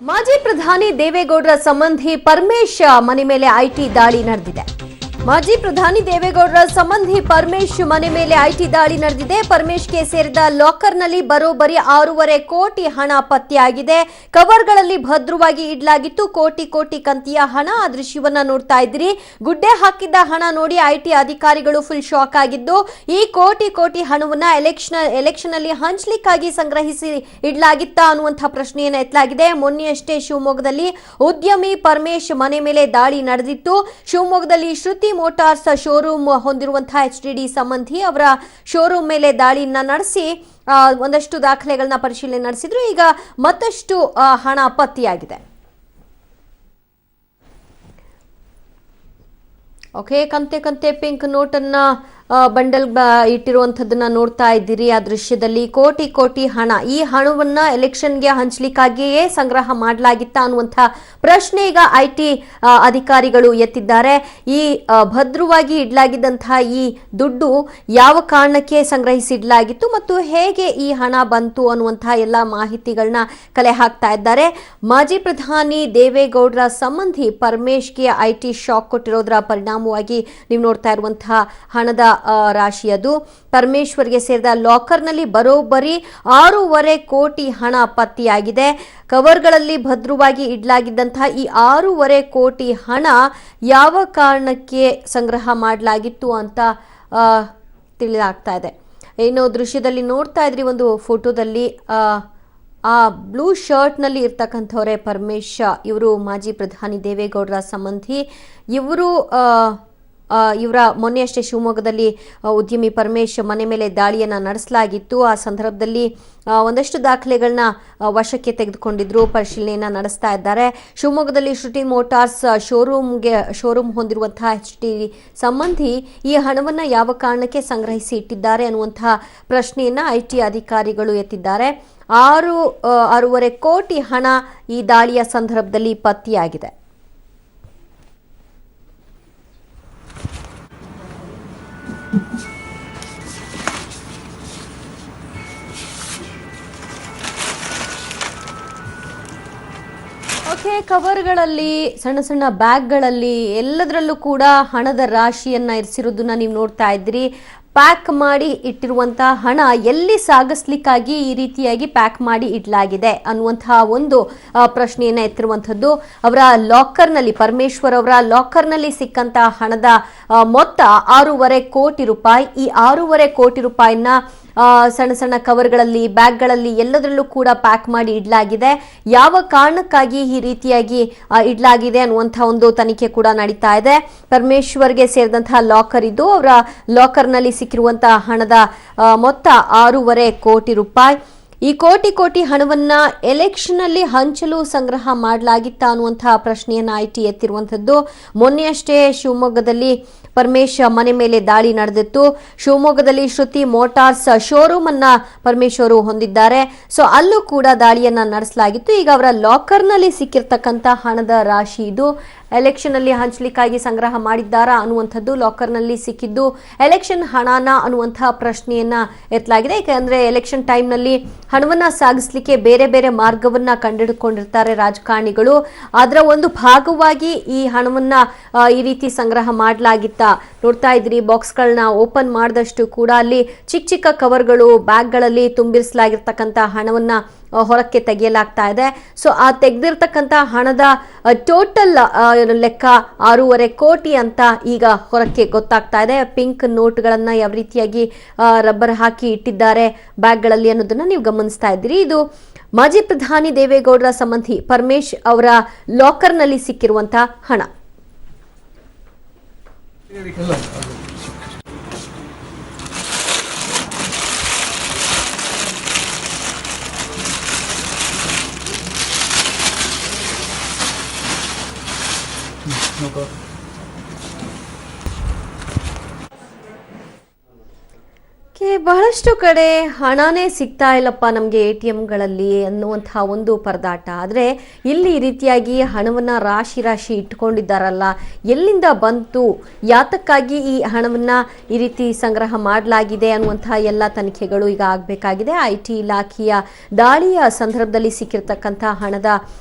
ಮಾಜಿ ಪ್ರಧಾನಿ ದೇವೇಗೌಡರ ಸಂಬಂಧಿ ಪರಮೇಶ್ ಮನೆ ಮೇಲೆ ಐಟಿ ದಾಳಿ ನಡೆದಿದೆ. ಮಾಜಿ ಪ್ರಧಾನಿ ದೇವೇಗೌಡರ ಸಂಬಂಧಿ ಪರಮೇಶ್ ಮನೆ ಮೇಲೆ ಐಟಿ ದಾಳಿ ನಡೆದಿದೆ. ಪರಮೇಶ್ಗೆ ಸೇರಿದ ಲಾಕರ್ನಲ್ಲಿ ಬರೋಬ್ಬರಿ 6.5 ಕೋಟಿ ಹಣ ಪತ್ತೆಯಾಗಿದೆ. ಕವರ್ಗಳಲ್ಲಿ ಭದ್ರವಾಗಿ ಇಡಲಾಗಿತ್ತು. ಕೋಟಿ ಕಂತಿಯ ಹಣ. ಆ ದೃಶ್ಯವನ್ನ ನೋಡ್ತಾ ಇದ್ದೀರಿ. ಗುಡ್ಡೆ ಹಾಕಿದ್ದ ಹಣ ನೋಡಿ ಐಟಿ ಅಧಿಕಾರಿಗಳು ಫುಲ್ ಶಾಕ್ ಆಗಿದ್ದು, ಈ ಕೋಟಿ ಹಣವನ್ನ ಎಲೆಕ್ಷನ್ ಅಲ್ಲಿ ಹಂಚ್ಲಿಕ್ಕಾಗಿ ಸಂಗ್ರಹಿಸಿ ಇಡಲಾಗಿತ್ತಾ ಅನ್ನುವಂತಹ ಪ್ರಶ್ನೆಯನ್ನ ಎತ್ತಲಾಗಿದೆ. ಮೊನ್ನೆಯಷ್ಟೇ ಶಿವಮೊಗ್ಗದಲ್ಲಿ ಉದ್ಯಮಿ ಪರಮೇಶ್ ಮನೆ ಮೇಲೆ ದಾಳಿ ನಡೆದಿತ್ತು. ಶಿವಮೊಗ್ಗದಲ್ಲಿ ಶ್ರುತಿ ಮೋಟಾರ್ಸ್ ಶೋರೂಮ್ ಹೊಂದಿರುವಂತಹ HDD ಸಂಬಂಧಿ ಅವರ ಶೋರೂಮ್ ಮೇಲೆ ದಾಳಿಯನ್ನ ನಡೆಸಿ ಒಂದಷ್ಟು ದಾಖಲೆಗಳನ್ನ ಪರಿಶೀಲನೆ ನಡೆಸಿದ್ರು. ಈಗ ಮತ್ತಷ್ಟು ಹಣ ಪತ್ತೆಯಾಗಿದೆ. ಓಕೆ, ಕಂತೆ ಪಿಂಕ್ ನೋಟನ್ನ ಬಂಡಲ್ ಇಟ್ಟಿರುವಂಥದ್ದನ್ನ ನೋಡ್ತಾ ಇದ್ದೀರಿ. ಆ ದೃಶ್ಯದಲ್ಲಿ ಕೋಟಿ ಹಣ. ಈ ಹಣವನ್ನ ಎಲೆಕ್ಷನ್ಗೆ ಹಂಚಲಿಕ್ಕಾಗಿಯೇ ಸಂಗ್ರಹ ಮಾಡಲಾಗಿತ್ತ ಅನ್ನುವಂಥ ಪ್ರಶ್ನೆ ಈಗ ಐಟಿ ಅಧಿಕಾರಿಗಳು ಎತ್ತಿದ್ದಾರೆ. ಈ ಭದ್ರವಾಗಿ ಇಡಲಾಗಿದ್ದಂತಹ ಈ ದುಡ್ಡು ಯಾವ ಕಾರಣಕ್ಕೆ ಸಂಗ್ರಹಿಸಿಡಲಾಗಿತ್ತು ಮತ್ತು ಹೇಗೆ ಈ ಹಣ ಬಂತು ಅನ್ನುವಂತಹ ಎಲ್ಲ ಮಾಹಿತಿಗಳನ್ನ ಕಲೆ ಹಾಕ್ತಾ ಇದ್ದಾರೆ. ಮಾಜಿ ಪ್ರಧಾನಿ ದೇವೇಗೌಡರ ಸಂಬಂಧಿ ಪರಮೇಶ್ಗೆ ಐಟಿ ಶಾಕ್ ಕೊಟ್ಟಿರೋದರ ಪರಿಣಾಮವಾಗಿ ನೀವು ನೋಡ್ತಾ ಇರುವಂತಹ ಹಣದ ರಾಶಿ ಅದು. ಪರಮೇಶ್ವರ್ಗೆ ಸೇರಿದ ಲಾಕರ್ನಲ್ಲಿ ಬರೋಬ್ಬರಿ 6.5 ಕೋಟಿ ಹಣ ಪತ್ತೆಯಾಗಿದೆ. ಕವರ್ಗಳಲ್ಲಿ ಭದ್ರವಾಗಿ ಇಡಲಾಗಿದ್ದಂತಹ ಈ 6.5 ಕೋಟಿ ಹಣ ಯಾವ ಕಾರಣಕ್ಕೆ ಸಂಗ್ರಹ ಮಾಡಲಾಗಿತ್ತು ಅಂತ ತಿಳಿದಾಗ್ತಾ ಇದೆ. ಏನು ದೃಶ್ಯದಲ್ಲಿ ನೋಡ್ತಾ ಇದ್ರಿ, ಒಂದು ಫೋಟೋದಲ್ಲಿ ಆ ಬ್ಲೂ ಶರ್ಟ್ನಲ್ಲಿ ಇರ್ತಕ್ಕಂಥವರೇ ಪರಮೇಶ್. ಇವರು ಮಾಜಿ ಪ್ರಧಾನಿ ದೇವೇಗೌಡರ ಸಂಬಂಧಿ. ಇವರ ಮೊನ್ನೆಯಷ್ಟೇ ಶಿವಮೊಗ್ಗದಲ್ಲಿ ಉದ್ಯಮಿ ಪರಮೇಶ್ ಮನೆ ಮೇಲೆ ದಾಳಿಯನ್ನು ನಡೆಸಲಾಗಿತ್ತು. ಆ ಸಂದರ್ಭದಲ್ಲಿ ಒಂದಷ್ಟು ದಾಖಲೆಗಳನ್ನ ವಶಕ್ಕೆ ತೆಗೆದುಕೊಂಡಿದ್ರು, ಪರಿಶೀಲನೆಯನ್ನ ನಡೆಸ್ತಾ ಇದ್ದಾರೆ. ಶಿವಮೊಗ್ಗದಲ್ಲಿ ಶ್ರುತಿ ಮೋಟಾರ್ಸ್ ಶೋರೂಮ್ ಹೊಂದಿರುವಂತಹ HDD ಸಂಬಂಧಿ ಈ ಹಣವನ್ನು ಯಾವ ಕಾರಣಕ್ಕೆ ಸಂಗ್ರಹಿಸಿ ಇಟ್ಟಿದ್ದಾರೆ ಅನ್ನುವಂತಹ ಪ್ರಶ್ನೆಯನ್ನ ಐಟಿ ಅಧಿಕಾರಿಗಳು ಎತ್ತಿದ್ದಾರೆ. 6.5 ಕೋಟಿ ಹಣ ಈ ದಾಳಿಯ ಸಂದರ್ಭದಲ್ಲಿ ಪತ್ತೆಯಾಗಿದೆ. ಓಕೆ, ಕವರ್ಗಳಲ್ಲಿ, ಸಣ್ಣ ಬ್ಯಾಗ್ಗಳಲ್ಲಿ ಎಲ್ಲದರಲ್ಲೂ ಕೂಡ ಹಣದ ರಾಶಿಯನ್ನ ಇರಿಸಿರೋದನ್ನ ನೀವು ನೋಡ್ತಾ ಇದ್ದೀರಿ. ಪ್ಯಾಕ್ ಮಾಡಿ ಇಟ್ಟಿರುವಂತಹ ಹಣ ಎಲ್ಲಿ ಸಾಗಿಸ್ಲಿಕ್ಕಾಗಿ ಈ ರೀತಿಯಾಗಿ ಪ್ಯಾಕ್ ಮಾಡಿ ಇಡಲಾಗಿದೆ ಅನ್ನುವಂತಹ ಒಂದು ಪ್ರಶ್ನೆಯನ್ನ ಎತ್ತಿರುವಂಥದ್ದು. ಅವರ ಲಾಕರ್ನಲ್ಲಿ, ಪರಮೇಶ್ವರ್ ಅವರ ಲಾಕರ್ನಲ್ಲಿ ಸಿಕ್ಕಂತಹ ಹಣದ ಮೊತ್ತ 6.5 ಕೋಟಿ ರೂಪಾಯಿ. ಈ 6.5 ಕೋಟಿ ರೂಪಾಯಿನ ಸಣ್ಣ ಕವರ್ಗಳಲ್ಲಿ, ಬ್ಯಾಗ್ಗಳಲ್ಲಿ ಎಲ್ಲದರಲ್ಲೂ ಕೂಡ ಪ್ಯಾಕ್ ಮಾಡಿ ಇಡಲಾಗಿದೆ. ಯಾವ ಕಾರಣಕ್ಕಾಗಿ ಈ ರೀತಿಯಾಗಿ ಇಡಲಾಗಿದೆ ಅನ್ನುವಂಥ ಒಂದು ತನಿಖೆ ಕೂಡ ನಡೀತಾ ಇದೆ. ಪರಮೇಶ್ವರ್ಗೆ ಸೇರಿದಂತಹ ಲಾಕರ್ ಇದ್ದು, ಅವರ ಲಾಕರ್ನಲ್ಲಿ ಸಿಕ್ಕಿರುವಂತಹ ಹಣದ ಮೊತ್ತ 6.5 ಕೋಟಿ ರೂಪಾಯಿ. ಈ ಕೋಟಿ ಹಣವನ್ನ ಎಲೆಕ್ಷನ್ ಅಲ್ಲಿ ಹಂಚಲು ಸಂಗ್ರಹ ಮಾಡಲಾಗಿತ್ತ ಅನ್ನುವಂತಹ ಪ್ರಶ್ನೆಯನ್ನ ಐಟಿ ಎತ್ತಿರುವಂತದ್ದು. ಮೊನ್ನೆಯಷ್ಟೇ ಶಿವಮೊಗ್ಗದಲ್ಲಿ ಪರಮೇಶ್ ಮನೆ ಮೇಲೆ ದಾಳಿ ನಡೆದಿತ್ತು. ಶಿವಮೊಗ್ಗದಲ್ಲಿ ಶ್ರುತಿ ಮೋಟಾರ್ಸ್ ಶೋರೂಮ್ ಅನ್ನ ಪರಮೇಶ್ ಅವರು ಹೊಂದಿದ್ದಾರೆ. ಸೊ ಅಲ್ಲೂ ಕೂಡ ದಾಳಿಯನ್ನ ನಡೆಸಲಾಗಿತ್ತು. ಈಗ ಅವರ ಲಾಕರ್ನಲ್ಲಿ ಸಿಕ್ಕಿರ್ತಕ್ಕಂಥ ಹಣದ ರಾಶಿ ಇದು. ಎಲೆಕ್ಷನ್ ಅಲ್ಲಿ ಹಂಚಲಿಕ್ಕಾಗಿ ಸಂಗ್ರಹ ಮಾಡಿದ್ದಾರಾ ಅನ್ನುವಂಥದ್ದು. ಲಾಕರ್ನಲ್ಲಿ ಸಿಕ್ಕಿದ್ದು ಎಲೆಕ್ಷನ್ ಹಣನ ಅನ್ನುವಂತಹ ಪ್ರಶ್ನೆಯನ್ನ ಎತ್ತಲಾಗಿದೆ. ಯಾಕಂದ್ರೆ ಎಲೆಕ್ಷನ್ ಟೈಮ್ನಲ್ಲಿ ಹಣವನ್ನ ಸಾಗಿಸ್ಲಿಕ್ಕೆ ಬೇರೆ ಮಾರ್ಗವನ್ನ ಕಂಡುಹಿಡಿದುಕೊಂಡಿರ್ತಾರೆ ರಾಜಕಾರಣಿಗಳು. ಅದರ ಒಂದು ಭಾಗವಾಗಿ ಈ ಹಣವನ್ನ ಈ ರೀತಿ ಸಂಗ್ರಹ ಮಾಡಲಾಗಿತ್ತ ನೋಡ್ತಾ ಇದ್ರಿ. ಬಾಕ್ಸ್ಗಳನ್ನ ಓಪನ್ ಮಾಡಿದಷ್ಟು ಕೂಡ ಅಲ್ಲಿ ಚಿಕ್ಕ ಕವರ್ಗಳು, ಬ್ಯಾಗ್ಗಳಲ್ಲಿ ತುಂಬಿರಿಸಲಾಗಿರ್ತಕ್ಕಂಥ ಹಣವನ್ನ ಹೊರಕ್ಕೆ ತೆಗೆಯಲಾಗ್ತಾ ಇದೆ. ಸೊ ಆ ತೆಗೆದಿರ್ತಕ್ಕಂಥ ಹಣದ ಟೋಟಲ್ ಲೆಕ್ಕ 6.5 ಕೋಟಿ ಅಂತ ಈಗ ಹೊರಕ್ಕೆ ಗೊತ್ತಾಗ್ತಾ ಇದೆ. ಪಿಂಕ್ ನೋಟ್ಗಳನ್ನ ಯಾವ ರೀತಿಯಾಗಿ ರಬ್ಬರ್ ಹಾಕಿ ಇಟ್ಟಿದ್ದಾರೆ ಬ್ಯಾಗ್ಗಳಲ್ಲಿ ಅನ್ನೋದನ್ನ ನೀವು ಗಮನಿಸ್ತಾ ಇದ್ದೀರಿ. ಇದು ಮಾಜಿ ಪ್ರಧಾನಿ ದೇವೇಗೌಡರ ಸಂಬಂಧಿ ಪರಮೇಶ್ ಅವರ ಲಾಕರ್ನಲ್ಲಿ ಸಿಕ್ಕಿರುವಂತಹ ಹಣ. ಬಹಳಷ್ಟು ಕಡೆ ಹಣನೇ ಸಿಗ್ತಾ ಇಲ್ಲಪ್ಪ ನಮಗೆ ATMಗಳಲ್ಲಿ ಅನ್ನುವಂತಹ ಒಂದು ಪರದಾಟ. ಆದರೆ ಇಲ್ಲಿ ಈ ರೀತಿಯಾಗಿ ಹಣವನ್ನು ರಾಶಿ ರಾಶಿ ಇಟ್ಕೊಂಡಿದ್ದಾರಲ್ಲ, ಎಲ್ಲಿಂದ ಬಂತು, ಯಾತಕ್ಕಾಗಿ ಈ ಹಣವನ್ನು ಈ ರೀತಿ ಸಂಗ್ರಹ ಮಾಡಲಾಗಿದೆ ಅನ್ನುವಂತಹ ಎಲ್ಲ ತನಿಖೆಗಳು ಈಗ ಆಗಬೇಕಾಗಿದೆ. IT ಇಲಾಖೆಯ ದಾಳಿಯ ಸಂದರ್ಭದಲ್ಲಿ ಸಿಕ್ಕಿರ್ತಕ್ಕಂಥ ಹಣದ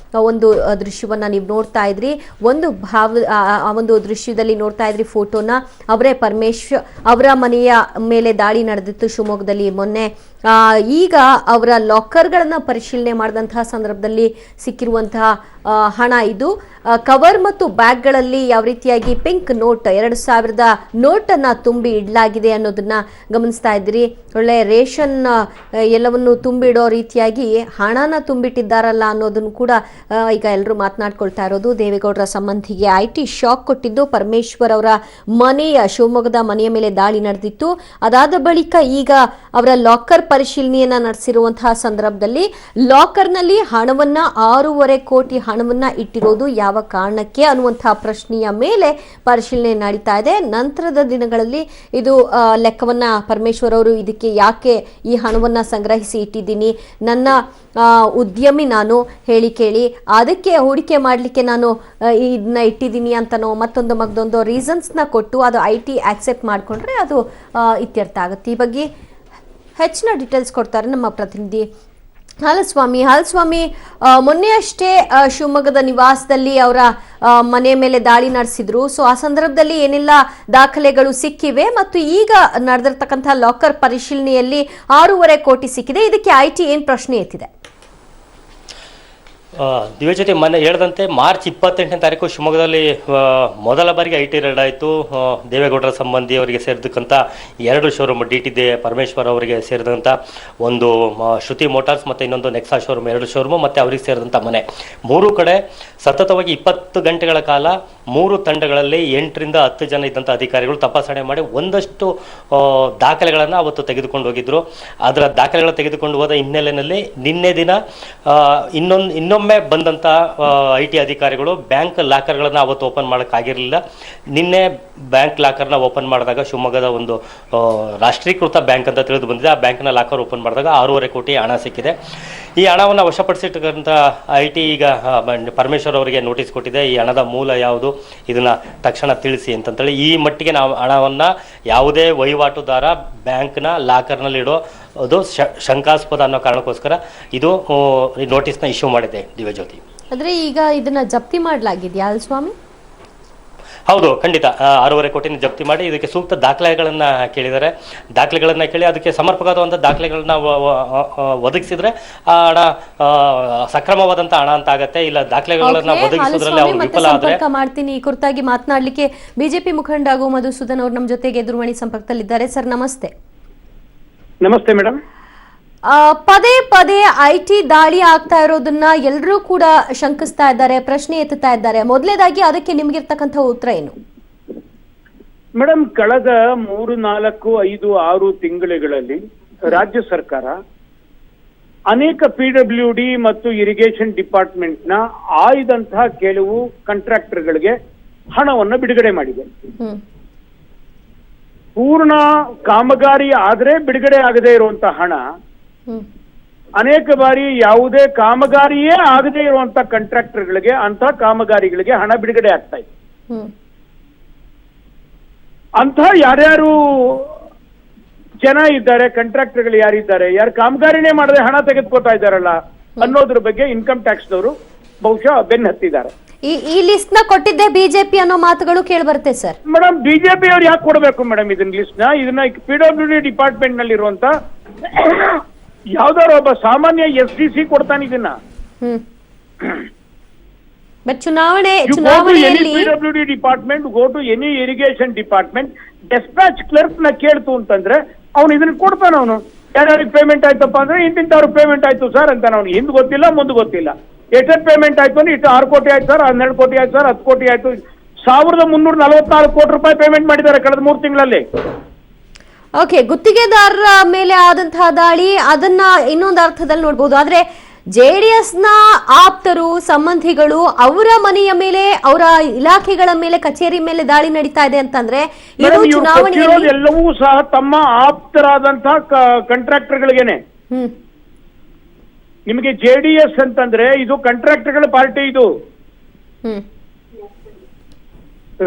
ಒಂದು ದೃಶ್ಯವನ್ನು ನೀವು ನೋಡ್ತಾ ಇದ್ರಿ. ಒಂದು ದೃಶ್ಯದಲ್ಲಿ ನೋಡ್ತಾ ಇದ್ರಿ ಫೋಟೋನ. ಅವರೇ ಪರಮೇಶ್ವರ್ ಅವರ ಮನೆಯ ಮೇಲೆ ದಾಳಿ ನಡೆದಿತ್ತು ಶಿವಮೊಗ್ಗದಲ್ಲಿ ಮೊನ್ನೆ. ಈಗ ಅವರ ಲಾಕರ್ಗಳನ್ನ ಪರಿಶೀಲನೆ ಮಾಡಿದಂತಹ ಸಂದರ್ಭದಲ್ಲಿ ಸಿಕ್ಕಿರುವಂತಹ ಹಣ ಇದು. ಕವರ್ ಮತ್ತು ಬ್ಯಾಗ್ಗಳಲ್ಲಿ ಯಾವ ರೀತಿಯಾಗಿ ಪಿಂಕ್ ನೋಟ್ 2000ದ ನೋಟನ್ನು ತುಂಬಿ ಇಡಲಾಗಿದೆ ಅನ್ನೋದನ್ನ ಗಮನಿಸ್ತಾ ಇದ್ದೀರಿ. ಒಳ್ಳೆ ರೇಷನ್ ಎಲ್ಲವನ್ನು ತುಂಬಿಡೋ ರೀತಿಯಾಗಿ ಹಣನ ತುಂಬಿಟ್ಟಿದ್ದಾರಲ್ಲ ಅನ್ನೋದನ್ನು ಕೂಡ ಈಗ ಎಲ್ಲರೂ ಮಾತನಾಡ್ಕೊಳ್ತಾ ಇರೋದು. ದೇವೇಗೌಡರ ಸಂಬಂಧಿಗೆ IT ಶಾಕ್ ಕೊಟ್ಟಿದ್ದು ಪರಮೇಶ್ವರ್ ಅವರ ಶಿವಮೊಗ್ಗದ ಮನೆಯ ಮೇಲೆ ದಾಳಿ ನಡೆದಿತ್ತು. ಅದಾದ ಬಳಿಕ ಈಗ ಅವರ ಲಾಕರ್ ಪರಿಶೀಲನೆಯನ್ನ ನಡೆಸಿರುವಂತಹ ಸಂದರ್ಭದಲ್ಲಿ ಲಾಕರ್ನಲ್ಲಿ ಹಣವನ್ನ 6.5 ಕೋಟಿ ಹಣವನ್ನ ಇಟ್ಟಿರೋದು ಯಾವ ಕಾರಣಕ್ಕೆ ಅನ್ನುವಂತಹ ಪ್ರಶ್ನೆಯ ಮೇಲೆ ಪರಿಶೀಲನೆ ನಡೀತಾ ಇದೆ. ನಂತರದ ದಿನಗಳಲ್ಲಿ ಇದು ಲೆಕ್ಕವನ್ನ ಪರಮೇಶ್ವರ್ ಅವರು ಇದಕ್ಕೆ ಯಾಕೆ ಈ ಹಣವನ್ನ ಸಂಗ್ರಹಿಸಿ ಇಟ್ಟಿದ್ದೀನಿ, ನನ್ನ ಉದ್ಯಮಿ ನಾನು ಹೇಳಿ ಕೇಳಿ ಅದಕ್ಕೆ ಹೂಡಿಕೆ ಮಾಡಲಿಕ್ಕೆ ನಾನು ಇದನ್ನ ಇಟ್ಟಿದ್ದೀನಿ ಅಂತನೋ ಮತ್ತೊಂದು ರೀಸನ್ಸ್ನ ಕೊಟ್ಟು ಅದು IT ಆಕ್ಸೆಪ್ಟ್ ಮಾಡಿಕೊಂಡ್ರೆ ಅದು ಇತ್ಯರ್ಥ ಆಗುತ್ತೆ. ಈ ಬಗ್ಗೆ ಹೆಚ್ಚಿನ ಡೀಟೇಲ್ಸ್ ಕೊಡ್ತಾರೆ ನಮ್ಮ ಪ್ರತಿನಿಧಿ ಹಾಲಸ್ವಾಮಿ. ಮೊನ್ನೆ ಅಷ್ಟೇ ಶಿವಮೊಗ್ಗದ ನಿವಾಸದಲ್ಲಿ ಅವರ ಮನೆ ಮೇಲೆ ದಾಳಿ ನಡೆಸಿದ್ರು. ಸೊ ಆ ಸಂದರ್ಭದಲ್ಲಿ ಏನೆಲ್ಲ ದಾಖಲೆಗಳು ಸಿಕ್ಕಿವೆ ಮತ್ತು ಈಗ ನಡೆದಿರ್ತಕ್ಕಂಥ ಲಾಕರ್ ಪರಿಶೀಲನೆಯಲ್ಲಿ 6.5 ಕೋಟಿ ಸಿಕ್ಕಿದೆ. ಇದಕ್ಕೆ IT ಏನ್ ಪ್ರಶ್ನೆ ಎತ್ತಿದೆ? ದಿವ್ಯಜ್ಯೋತಿ ಮೊನ್ನೆ ಹೇಳಿದಂತೆ ಮಾರ್ಚ್ 28ನೇ ತಾರೀಕು ಶಿವಮೊಗ್ಗದಲ್ಲಿ ಮೊದಲ ಬಾರಿಗೆ IT ರೇಡ್ ಆಯಿತು. ದೇವೇಗೌಡರ ಸಂಬಂಧಿಯವರಿಗೆ ಸೇರಿದಕ್ಕಂಥ 2 ಶೋರೂಮ್, DT ಪರಮೇಶ್ವರ್ ಅವರಿಗೆ ಸೇರಿದಂಥ ಒಂದು ಶ್ರುತಿ ಮೋಟಾರ್ಸ್ ಮತ್ತು ಇನ್ನೊಂದು ನೆಕ್ಸಾ ಶೋರೂಮ್, 2 ಶೋರೂಮು ಮತ್ತು ಅವರಿಗೆ ಸೇರಿದಂಥ ಮನೆ, 3 ಕಡೆ ಸತತವಾಗಿ 20 ಗಂಟೆಗಳ ಕಾಲ 3 ತಂಡಗಳಲ್ಲಿ 8ರಿಂದ 10 ಜನ ಇದ್ದಂಥ ಅಧಿಕಾರಿಗಳು ತಪಾಸಣೆ ಮಾಡಿ ಒಂದಷ್ಟು ದಾಖಲೆಗಳನ್ನು ಅವತ್ತು ತೆಗೆದುಕೊಂಡು ಹೋಗಿದ್ರು. ಅದರ ದಾಖಲೆಗಳು ತೆಗೆದುಕೊಂಡು ಹೋದ ಹಿನ್ನೆಲೆಯಲ್ಲಿ ನಿನ್ನೆ ದಿನ ಇನ್ನೊಮ್ಮೆ ಬಂದಂಥ IT ಅಧಿಕಾರಿಗಳು ಬ್ಯಾಂಕ್ ಲಾಕರ್ಗಳನ್ನು ಅವತ್ತು ಓಪನ್ ಮಾಡೋಕ್ಕಾಗಿರಲಿಲ್ಲ. ನಿನ್ನೆ ಬ್ಯಾಂಕ್ ಲಾಕರ್ನ ಓಪನ್ ಮಾಡಿದಾಗ ಶಿವಮೊಗ್ಗದ ಒಂದು ರಾಷ್ಟ್ರೀಕೃತ ಬ್ಯಾಂಕ್ ಅಂತ ತಿಳಿದು ಬಂದಿದೆ. ಆ ಬ್ಯಾಂಕ್ನ ಲಾಕರ್ ಓಪನ್ ಮಾಡಿದಾಗ 6.5 ಕೋಟಿ ಹಣ ಸಿಕ್ಕಿದೆ. ಈ ಹಣವನ್ನು ವಶಪಡಿಸಿರ್ತಕ್ಕಂಥ IT ಈಗ ಪರಮೇಶ್ವರ್ ಅವರಿಗೆ ನೋಟಿಸ್ ಕೊಟ್ಟಿದೆ. ಈ ಹಣದ ಮೂಲ ಯಾವುದು, ಇದನ್ನು ತಕ್ಷಣ ತಿಳಿಸಿ ಅಂತಂತೇಳಿ. ಈ ಮಟ್ಟಿಗೆ ನಾವು ಹಣವನ್ನು ಯಾವುದೇ ವಹಿವಾಟುದಾರ ಬ್ಯಾಂಕ್ನ ಲಾಕರ್ನಲ್ಲಿಡೋ ಅದು ಶಂಕಾಸ್ಪದ ಅನ್ನೋ ಕಾರಣಕ್ಕೋಸ್ಕರ ಇದು ನೋಟಿಸ್ನ ಇಶ್ಯೂ ಮಾಡಿದೆ ದಿವ್ಯಜ್ಯೋತಿ. ಆದರೆ ಈಗ ಇದನ್ನ ಜಪ್ತಿ ಮಾಡಲಾಗಿದೆಯಾ ಸ್ವಾಮಿ? ಹೌದು, ಖಂಡಿತ 6.5 ಕೋಟಿನ ಜಪ್ತಿ ಮಾಡಿ ಇದಕ್ಕೆ ಸೂಕ್ತ ದಾಖಲೆಗಳನ್ನ ಕೇಳಿದ್ದಾರೆ. ದಾಖಲೆಗಳನ್ನ ಕೇಳಿ ಅದಕ್ಕೆ ಸಮರ್ಪಕವಾದಂಥ ದಾಖಲೆಗಳನ್ನ ಒದಗಿಸಿದ್ರೆ ಆ ಹಣ ಸಕ್ರಮವಾದಂಥ ಹಣ ಅಂತ ಆಗತ್ತೆ. ಇಲ್ಲ ದಾಖಲೆಗಳನ್ನ ಒದಗಿಸೋದ್ರಲ್ಲಿ ಅವರು ವಿಫಲ ಆದ್ರೆ ಮಾಡ್ತೀನಿ. ಈ ಕುರಿತಾಗಿ ಮಾತನಾಡಲಿಕ್ಕೆ ಬಿಜೆಪಿ ಮುಖಂಡ ಹಾಗೂ ಮಧುಸೂದನ್ ಅವರು ನಮ್ಮ ಜೊತೆಗೆ ದೂರವಾಣಿ ಸಂಪರ್ಕದಲ್ಲಿದ್ದಾರೆ. ಸರ್ ನಮಸ್ತೆ. ನಮಸ್ತೆ ಮೇಡಮ್. ಪದೇ ಪದೇ IT ದಾಳಿ ಆಗ್ತಾ ಇರೋದನ್ನ ಎಲ್ಲರೂ ಕೂಡ ಶಂಕಿಸ್ತಾ ಇದ್ದಾರೆ, ಪ್ರಶ್ನೆ ಎತ್ತುತ್ತಾ ಇದ್ದಾರೆ. ಮೊದಲೇದಾಗಿ ಅದಕ್ಕೆ ನಿಮ್ಗಿರ್ತಕ್ಕಂಥ ಉತ್ತರ ಏನು? ಮೇಡಮ್, ಕಳೆದ 3, 4, 5, 6 ತಿಂಗಳುಗಳಲ್ಲಿ ರಾಜ್ಯ ಸರ್ಕಾರ ಅನೇಕ PWD ಮತ್ತು ಇರಿಗೇಷನ್ ಡಿಪಾರ್ಟ್ಮೆಂಟ್ ನ ಆಯ್ದಂತಹ ಕೆಲವು ಕಾಂಟ್ರಾಕ್ಟರ್ಗಳಿಗೆ ಹಣವನ್ನು ಬಿಡುಗಡೆ ಮಾಡಿದೆ. ಪೂರ್ಣ ಕಾಮಗಾರಿ ಆದ್ರೆ ಬಿಡುಗಡೆ ಆಗದೆ ಇರುವಂತಹ ಹಣ ಅನೇಕ ಬಾರಿ ಯಾವುದೇ ಕಾಮಗಾರಿಯೇ ಆಗದೆ ಇರುವಂತ ಕಾಂಟ್ರಾಕ್ಟರ್ಗಳಿಗೆ ಅಂತ ಕಾಮಗಾರಿಗಳಿಗೆ ಹಣ ಬಿಡುಗಡೆ ಆಗ್ತಾ ಇದೆ. ಅಂತ ಯಾರ್ಯಾರು ಜನ ಇದ್ದಾರೆ, ಕಾಂಟ್ರಾಕ್ಟರ್ಗಳು ಯಾರಿದ್ದಾರೆ, ಯಾರು ಕಾಮಗಾರಿನೇ ಮಾಡದೆ ಹಣ ತೆಗೆದುಕೊತಾ ಇದ್ದಾರಲ್ಲ ಅನ್ನೋದ್ರ ಬಗ್ಗೆ ಇನ್ಕಮ್ ಟ್ಯಾಕ್ಸ್ ದವರು ಬಹುಶಃ ಬೆನ್ನು ಹತ್ತಿದ್ದಾರೆ. ಈ ಲಿಸ್ಟ್ ನ ಕೊಟ್ಟಿದ್ದೆ ಬಿಜೆಪಿ ಅನ್ನೋ ಮಾತುಗಳು ಕೇಳಿ ಬರುತ್ತೆ ಸರ್. ಮೇಡಮ್, ಬಿಜೆಪಿ ಅವ್ರು ಯಾಕೆ ಕೊಡಬೇಕು ಮೇಡಮ್ ಇದನ್ನ ಲಿಸ್ಟ್ ನ? ಇದನ್ನ PWD ಡಿಪಾರ್ಟ್ಮೆಂಟ್ ನಲ್ಲಿ ಇರುವಂತ ಯಾವ್ದಾರು ಒಬ್ಬ ಸಾಮಾನ್ಯ SDC ಕೊಡ್ತಾನೆ ಇದನ್ನ. ಚುನಾವಣೆಯಲ್ಲಿ PWD department go to any irrigation department dispatch clerk ನ ಕೇಳ್ತು ಅಂತಂದ್ರೆ ಅವ್ನು ಇದನ್ನ ಕೊಡ್ತಾನ. ಅವನು ಯಾರ್ಯಾರಿಗೆ ಪೇಮೆಂಟ್ ಆಯ್ತಪ್ಪ ಅಂದ್ರೆ ಇಂತಿಂತವ್ರು ಪೇಮೆಂಟ್ ಆಯ್ತು ಸರ್ ಅಂತ. ಅವ್ನು ಹಿಂದ್ ಗೊತ್ತಿಲ್ಲ ಮುಂದೆ ಗೊತ್ತಿಲ್ಲ. ಎಷ್ಟೆಷ್ಟು ಪೇಮೆಂಟ್ ಆಯ್ತು ಅಂದ್ರೆ ಇಷ್ಟು 6 ಕೋಟಿ ಆಯ್ತು ಸರ್, 12 ಕೋಟಿ ಆಯ್ತು ಸರ್, 10 ಕೋಟಿ ಆಯ್ತು. 1344 ಕೋಟಿ ರೂಪಾಯಿ ಪೇಮೆಂಟ್ ಮಾಡಿದ್ದಾರೆ ಕಳೆದ 3 ತಿಂಗಳಲ್ಲಿ. ಓಕೆ, ಗುತ್ತಿಗೆದಾರರ ಮೇಲೆ ಆದಂತಹ ದಾಳಿ ಅದನ್ನ ಇನ್ನೊಂದು ಅರ್ಥದಲ್ಲಿ ನೋಡ್ಬೋದು. ಆದ್ರೆ JDS ನ ಆಪ್ತರು ಸಂಬಂಧಿಗಳು ಅವರ ಮನೆಯ ಮೇಲೆ ಅವರ ಇಲಾಖೆಗಳ ಮೇಲೆ ಕಚೇರಿ ಮೇಲೆ ದಾಳಿ ನಡೀತಾ ಇದೆ ಅಂತಂದ್ರೆ ಇದು ಚುನಾವಣೆಯಲ್ಲಿ ಎಲ್ಲವೂ ಸಹ ತಮ್ಮ ಆಪ್ತರಾದಂತಹ ಕಾಂಟ್ರಾಕ್ಟರ್ಗಳಿಗೇನೆ. ನಿಮಗೆ JDS ಅಂತಂದ್ರೆ ಇದು ಕಾಂಟ್ರಾಕ್ಟರ್ಗಳ ಪಾರ್ಟಿ. ಇದು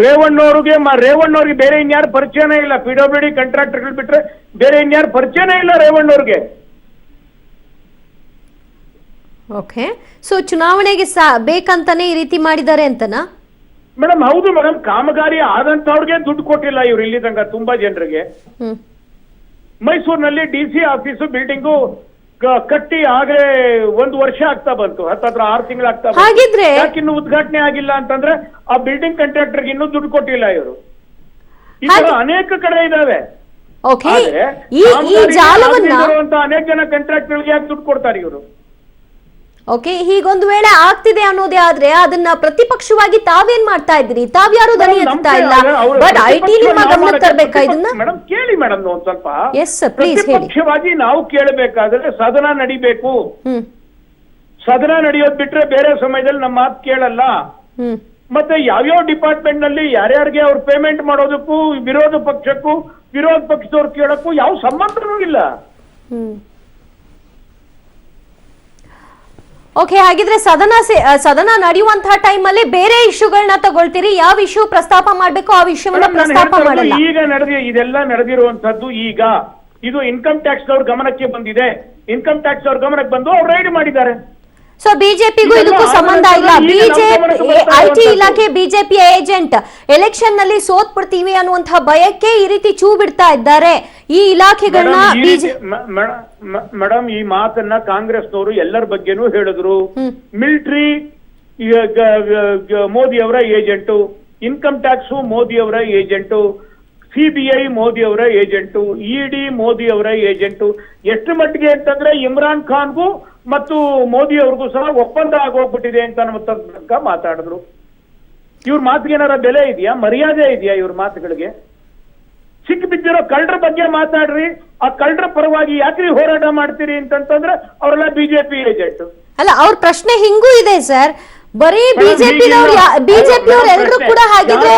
ರೇವಣ್ಣವ್ರಿಗೆ ಬೇರೆ ಇನ್ಯಾರು ಪರಿಚಯನೇ ಇಲ್ಲ. PWD ಕಾಂಟ್ರಾಕ್ಟರ್ಗಳು ಬಿಟ್ರೆ ಬೇರೆ ಇನ್ಯಾರು ಪರಿಚಯನೇ ಇಲ್ಲ ರೇವಣ್ಣವ್ರಿಗೆ. ಓಕೆ, ಸೊ ಚುನಾವಣೆಗೆ ಬೇಕಂತಾನೆ ಈ ರೀತಿ ಮಾಡಿದ್ದಾರೆ ಅಂತನಾ ಮೇಡಮ್? ಹೌದು ಮೇಡಮ್, ಕಾಮಗಾರಿ ಆದಂತವ್ರಿಗೆ ದುಡ್ಡು ಕೊಟ್ಟಿಲ್ಲ ಇವ್ರು ಇಲ್ಲಿ ತನಕ ತುಂಬಾ ಜನರಿಗೆ. ಮೈಸೂರಿನಲ್ಲಿ DC ಆಫೀಸು ಬಿಲ್ಡಿಂಗು ಕಟ್ಟಿ ಆಗಲೇ 1 ವರ್ಷ ಆಗ್ತಾ ಬಂತು, ಹತ್ರ 6 ತಿಂಗಳು ಆಗ್ತಾ ಬಂತು. ಹಾಗಿದ್ರೆ ಯಾಕಿನ್ನು ಉದ್ಘಾಟನೆ ಆಗಿಲ್ಲ ಅಂತಂದ್ರೆ ಆ ಬಿಲ್ಡಿಂಗ್ ಕಾಂಟ್ರಾಕ್ಟರ್ಗೆ ಇನ್ನೂ ದುಡ್ಡು ಕೊಟ್ಟಿಲ್ಲ ಇವರು. ಈ ತರ ಅನೇಕ ಕಡೆ ಇದಾವೆ. ಅನೇಕ ಜನ ಕಾಂಟ್ರಾಕ್ಟರ್ಗೆ ಯಾಕೆ ದುಡ್ಡು ಕೊಡ್ತಾರೆ ಇವರು? ಓಕೆ, ಹೀಗೊಂದು ವೇಳೆ ಆಗ್ತಿದೆ ಅನ್ನೋದೇ ಆದ್ರೆ ಅದನ್ನ ಪ್ರತಿಪಕ್ಷವಾಗಿ ತಾವೇನ್ ಮಾಡ್ತಾ ಇದ್ದೀರಿ? ತಾವ್ಯಾರು ದನಿ ಎತ್ತಾ ಇಲ್ಲ. ಬಟ್ IT ನಿಮ್ಮ ಗಮನ ತರಬೇಕಾ ಇದನ್ನ? ಮೇಡಮ್ ಕೇಳಿ ಮೇಡಮ್ ಒಂದ್ ಸ್ವಲ್ಪ. ಎಸ್ ಪ್ಲೀಸ್ ಹೇಳಿ. ಪ್ರತಿಪಕ್ಷವಾಗಿ ನಾವು ಕೇಳಬೇಕಾದ್ರೆ ಸದನ ನಡಿಬೇಕು. ಸದನ ನಡೆಯೋದ್ ಬಿಟ್ರೆ ಬೇರೆ ಸಮಯದಲ್ಲಿ ನಮ್ಮ ಮಾತು ಕೇಳಲ್ಲ. ಮತ್ತೆ ಯಾವ್ಯಾವ ಡಿಪಾರ್ಟ್ಮೆಂಟ್ ನಲ್ಲಿ ಯಾರ್ಯಾರಿಗೆ ಅವ್ರು ಪೇಮೆಂಟ್ ಮಾಡೋದಕ್ಕೂ ವಿರೋಧ ಪಕ್ಷದವ್ರು ಕೇಳಕ್ಕೂ ಯಾವ ಸಂಬಂಧನೂ ಇಲ್ಲ. ಓಕೆ, ಹಾಗಿದ್ರೆ ಸದನ ನಡೆಯುವಂತಹ ಟೈಮ್ ಅಲ್ಲಿ ಬೇರೆ ಇಶ್ಯೂಗಳನ್ನ ತಗೊಳ್ತೀರಿ. ಯಾವ ಇಶ್ಯೂ ಪ್ರಸ್ತಾಪ ಮಾಡ್ಬೇಕು ಆ ವಿಷಯವನ್ನ ಪ್ರಸ್ತಾಪ ಮಾಡಲ್ಲ. ಈಗ ಇದೆಲ್ಲ ನಡೆದಿರುವಂತದ್ದು ಈಗ ಇದು ಇನ್ಕಮ್ ಟ್ಯಾಕ್ಸ್ ಅವ್ರ ಗಮನಕ್ಕೆ ಬಂದಿದೆ. ಇನ್ಕಮ್ ಟ್ಯಾಕ್ಸ್ ಅವ್ರ ಗಮನಕ್ಕೆ ಬಂದು ಅವ್ರು ರೈಡ್ ಮಾಡಿದ್ದಾರೆ. ಸೊ ಬಿಜೆಪಿಗೂ ಇದಕ್ಕೂ ಸಂಬಂಧ ಇಲ್ಲ. IT ಇಲಾಖೆ ಬಿಜೆಪಿಯ ಏಜೆಂಟ್. ಎಲೆಕ್ಷನ್ ನಲ್ಲಿ ಸೋತ್ ಬಿಡ್ತೀವಿ ಅನ್ನುವಂತಹ ಭಯಕ್ಕೆ ಈ ರೀತಿ ಚೂ ಬಿಡ್ತಾ ಇದ್ದಾರೆ ಈ ಇಲಾಖೆಗಳನ್ನ. ಮೇಡಮ್, ಈ ಮಾತನ್ನ ಕಾಂಗ್ರೆಸ್ನವರು ಎಲ್ಲರ ಬಗ್ಗೆನೂ ಹೇಳಿದ್ರು. ಮಿಲಿಟರಿ ಮೋದಿ ಅವರ ಏಜೆಂಟು, ಇನ್ಕಮ್ ಟ್ಯಾಕ್ಸ್ ಮೋದಿ ಅವರ ಏಜೆಂಟು, CBI ಮೋದಿ ಅವರ ಏಜೆಂಟು, ED ಮೋದಿ ಅವರ ಏಜೆಂಟು. ಎಷ್ಟು ಮಟ್ಟಿಗೆ ಅಂತಂದ್ರೆ ಇಮ್ರಾನ್ ಖಾನ್ಗೂ ಮತ್ತು ಮೋದಿ ಅವ್ರಿಗೂ ಸಹ ಒಪ್ಪಂದ ಆಗೋಗ್ಬಿಟ್ಟಿದೆ ಅಂತ ಮಾತಾಡಿದ್ರು. ಇವ್ರ ಮಾತಿಗೆ ಏನಾರ ಬೆಲೆ ಇದೆಯಾ? ಮರ್ಯಾದೆ ಇದೆಯಾ ಇವ್ರ ಮಾತುಗಳಿಗೆ? ಸಿಕ್ಕಿ ಬಿದ್ದಿರೋ ಕಳ್ಳರ ಬಗ್ಗೆ ಮಾತಾಡ್ರಿ. ಆ ಕಳ್ಳರ ಪರವಾಗಿ ಯಾಕ್ರಿ ಹೋರಾಟ ಮಾಡ್ತೀರಿ ಅಂತಂದ್ರೆ ಅವರೆಲ್ಲ ಬಿಜೆಪಿ ಏಜೆಂಟ್. ಅಲ್ಲ, ಅವ್ರ ಪ್ರಶ್ನೆ ಹಿಂಗೂ ಇದೆ ಸರ್. ಬರೀ ಬಿಜೆಪಿಯವ್ರು ಎಲ್ಲರೂ ಕೂಡ ಹಾಗಿದ್ರೆ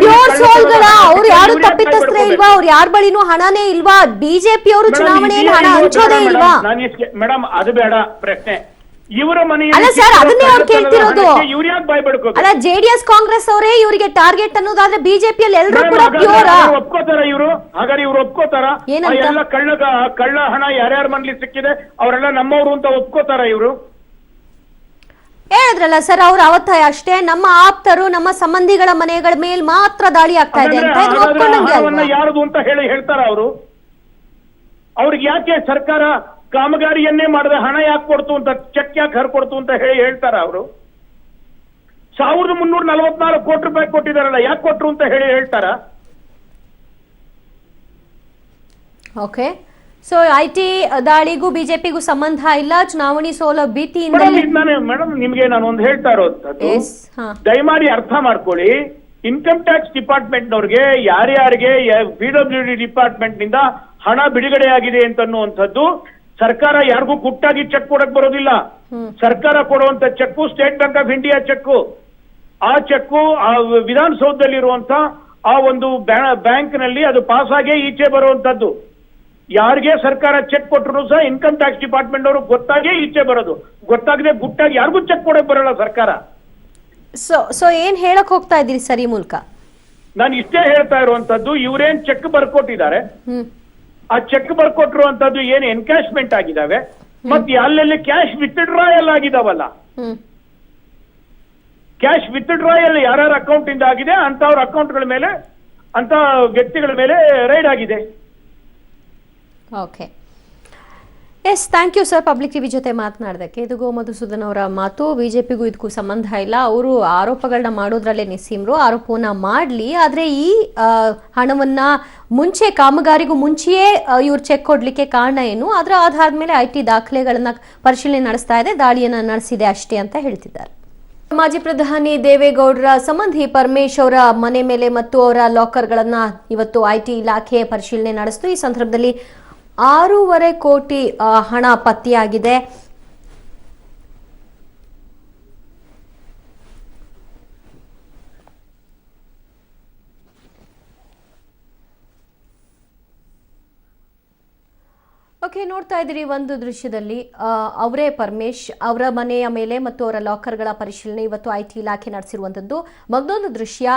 ಪ್ಯೂರ್ ಸೋಲ್ಗಳ ಅವ್ರು ಯಾರು ತಪ್ಪಿತಸ್ಥರೇ ಇಲ್ವಾ? ಅವ್ರು ಯಾರ ಬಳಿನೂ ಹಣನೇ ಇಲ್ವಾ? ಬಿಜೆಪಿಯವರು ಚುನಾವಣೆಯಲ್ಲಿ ಹಣ ಹಂಚೋದೇ ಇಲ್ವಾ? ಮೇಡಮ್, ಅದು ಬೇಡ ಪ್ರಶ್ನೆ. ಇವರ ಮನೆ ಅಲ್ಲ ಸರ್, ಅದನ್ನೇ ಅವ್ರು ಕೇಳ್ತಿರೋದು. ಇವ್ರು ಯಾಕೆ ಬಾಯ್ಬಿಡ್ಕೋಬೇಕು? ಅಲ್ಲ, JDS ಕಾಂಗ್ರೆಸ್ ಅವರೇ ಇವರಿಗೆ ಟಾರ್ಗೆಟ್ ಅನ್ನೋದಾದ್ರೆ ಬಿಜೆಪಿಯಲ್ಲಿ ಎಲ್ಲರೂ ಕೂಡ ಪ್ಯೂರ್ ಒಪ್ಕೋತಾರ ಇವರು? ಹಾಗಾದ್ರೆ ಇವ್ರು ಒಪ್ಕೋತಾರ? ಎಲ್ಲ ಕಳ್ಳ ಹಣ ಯಾರ್ಯಾರ ಮನೇಲಿ ಸಿಕ್ಕಿದೆ ಅವರೆಲ್ಲ ನಮ್ಮವರು ಅಂತ ಒಪ್ಕೋತಾರ ಇವರು? ಹೇಳಿದ್ರಲ್ಲ ಸರ್ ಅವ್ರು ಅವತ್ತ ಅಷ್ಟೇ, ನಮ್ಮ ಆಪ್ತರು ನಮ್ಮ ಸಂಬಂಧಿಗಳ ಮನೆಗಳ ಮೇಲೆ ಮಾತ್ರ ದಾಳಿ ಆಗ್ತಾ ಇದೆ ಅಂತ. ಯಾರದು ಅಂತ ಹೇಳ್ತಾರ ಅವರು? ಅವ್ರಿಗೆ ಯಾಕೆ ಸರ್ಕಾರ ಕಾಮಗಾರಿಯನ್ನೇ ಮಾಡದೆ ಹಣ ಯಾಕೆ ಕೊಡ್ತು ಅಂತ, ಚೆಕ್ ಯಾಕೆ ಹರ್ಕೊಡ್ತು ಅಂತ ಹೇಳ್ತಾರ ಅವರು? 1344 ಕೋಟಿ ರೂಪಾಯಿ ಕೊಟ್ಟಿದಾರಲ್ಲ, ಯಾಕೆ ಕೊಟ್ರು ಅಂತ ಹೇಳ್ತಾರ? ಓಕೆ, ಸೊ IT ದಾಳಿಗೂ ಬಿಜೆಪಿಗೂ ಸಂಬಂಧ ಇಲ್ಲ. ಚುನಾವಣೆ ಸೋಲೋ ಭೀತಿಯಿಂದ ಮೇಡಮ್ ನಿಮ್ಗೆ ನಾನು ಒಂದು ಹೇಳ್ತಾ ಇರೋದು ದಯಮಾಡಿ ಅರ್ಥ ಮಾಡ್ಕೊಳ್ಳಿ. ಇನ್ಕಮ್ ಟ್ಯಾಕ್ಸ್ ಡಿಪಾರ್ಟ್ಮೆಂಟ್ ನವ್ರಿಗೆ ಯಾರ್ಯಾರಿಗೆ PWD ಡಿಪಾರ್ಟ್ಮೆಂಟ್ ನಿಂದ ಹಣ ಬಿಡುಗಡೆ ಆಗಿದೆ ಅಂತನ್ನುವಂಥದ್ದು ಸರ್ಕಾರ ಯಾರಿಗೂ ಗುಟ್ಟಾಗಿ ಚೆಕ್ ಕೊಡಕ್ ಬರೋದಿಲ್ಲ. ಸರ್ಕಾರ ಕೊಡುವಂತ cheque State Bank of India cheque. ಆ ಚೆಕ್ ಆ ವಿಧಾನಸೌಧದಲ್ಲಿರುವಂತ ಆ ಒಂದು ಬ್ಯಾಂಕ್ ನಲ್ಲಿ ಅದು ಪಾಸ್ ಆಗೇ ಈಚೆ ಬರುವಂತದ್ದು. ಯಾರಿಗೆ ಸರ್ಕಾರ ಚೆಕ್ ಕೊಟ್ಟರು ಸಹ ಇನ್ಕಮ್ ಟ್ಯಾಕ್ಸ್ ಡಿಪಾರ್ಟ್ಮೆಂಟ್ ಅವರು ಗೊತ್ತಾಗೇ ಈಚೆ ಬರೋದು. ಗೊತ್ತಾಗದೆ ಗುಟ್ಟಾಗಿ ಯಾರಿಗೂ ಚೆಕ್ ಕೊಡಕ್ ಬರಲ್ಲ ಸರ್ಕಾರ. ಸೊ ಏನ್ ಹೇಳಕ್ ಹೋಗ್ತಾ ಇದ್ದೀರಿ ಸರ್ ಈ ಮೂಲಕ? ನಾನು ಇಷ್ಟೇ ಹೇಳ್ತಾ ಇರುವಂತದ್ದು, ಇವ್ರೇನ್ ಚೆಕ್ ಬರ್ಕೊಟ್ಟಿದ್ದಾರೆ, ಆ ಚೆಕ್ ಬರ್ಕೊಟ್ಟಿರುವಂತದ್ದು ಏನ್ ಎನ್ಕ್ಯಾಶ್ಮೆಂಟ್ ಆಗಿದಾವೆ ಮತ್ತೆ ಅಲ್ಲೆಲ್ಲಿ ಕ್ಯಾಶ್ ವಿತ್ಡ್ರಾಯಲ್ ಆಗಿದಾವಲ್ಲ, ಕ್ಯಾಶ್ ವಿತ್ಡ್ರಾಯಲ್ ಯಾರ್ಯಾರ ಅಕೌಂಟ್ ಇಂದ ಆಗಿದೆ ಅಂತವ್ರ ಅಕೌಂಟ್ಗಳ ಮೇಲೆ ಅಂತ ವ್ಯಕ್ತಿಗಳ ಮೇಲೆ ರೈಡ್ ಆಗಿದೆ. Okay, yes, thank you sir Public TV ಜೊತೆ ಮಾತನಾಡೋದಕ್ಕೆ. ಇದು ಗೋ ಮಧುಸೂದನ್ ಅವರ ಮಾತು. ಬಿಜೆಪಿಗೂ ಇದಕ್ಕೂ ಸಂಬಂಧ ಇಲ್ಲ. ಅವರು ಆರೋಪಗಳನ್ನ ಮಾಡೋದ್ರಲ್ಲೇ ನಿಸ್ಸೀಮರು. ಆರೋಪವನ್ನ ಮಾಡಲಿ, ಆದರೆ ಈ ಹಣವನ್ನ ಮುಂಚೆ ಕಾಮಗಾರಿಗೂ ಮುಂಚೆಯೇ ಇವ್ರು ಚೆಕ್ ಕೊಡ್ಲಿಕ್ಕೆ ಕಾರಣ ಏನು, ಅದರ ಆಧಾರದ ಮೇಲೆ IT ದಾಖಲೆಗಳನ್ನ ಪರಿಶೀಲನೆ ನಡೆಸ್ತಾ ಇದೆ, ದಾಳಿಯನ್ನ ನಡೆಸಿದೆ ಅಷ್ಟೇ ಅಂತ ಹೇಳ್ತಿದ್ದಾರೆ. ಮಾಜಿ ಪ್ರಧಾನಿ ದೇವೇಗೌಡರ ಸಂಬಂಧಿ ಪರಮೇಶ್ ಅವರ ಮನೆ ಮೇಲೆ ಮತ್ತು ಅವರ ಲಾಕರ್ಗಳನ್ನ ಇವತ್ತು IT ಇಲಾಖೆ ಪರಿಶೀಲನೆ ನಡೆಸಿತು. ಈ ಸಂದರ್ಭದಲ್ಲಿ 6.5 ಕೋಟಿ ಹಣ ಪತ್ತೆಯಾಗಿದೆ. ಓಕೆ, ನೋಡ್ತಾ ಇದ್ದೀರಿ ಒಂದು ದೃಶ್ಯದಲ್ಲಿ ಅವರೇ ಪರಮೇಶ್ ಅವರ ಮನೆಯ ಮೇಲೆ ಮತ್ತು ಅವರ ಲಾಕರ್ಗಳ ಪರಿಶೀಲನೆ ಇವತ್ತು IT ಇಲಾಖೆ ನಡೆಸಿರುವಂಥದ್ದು. ಮತ್ತೊಂದು ದೃಶ್ಯ,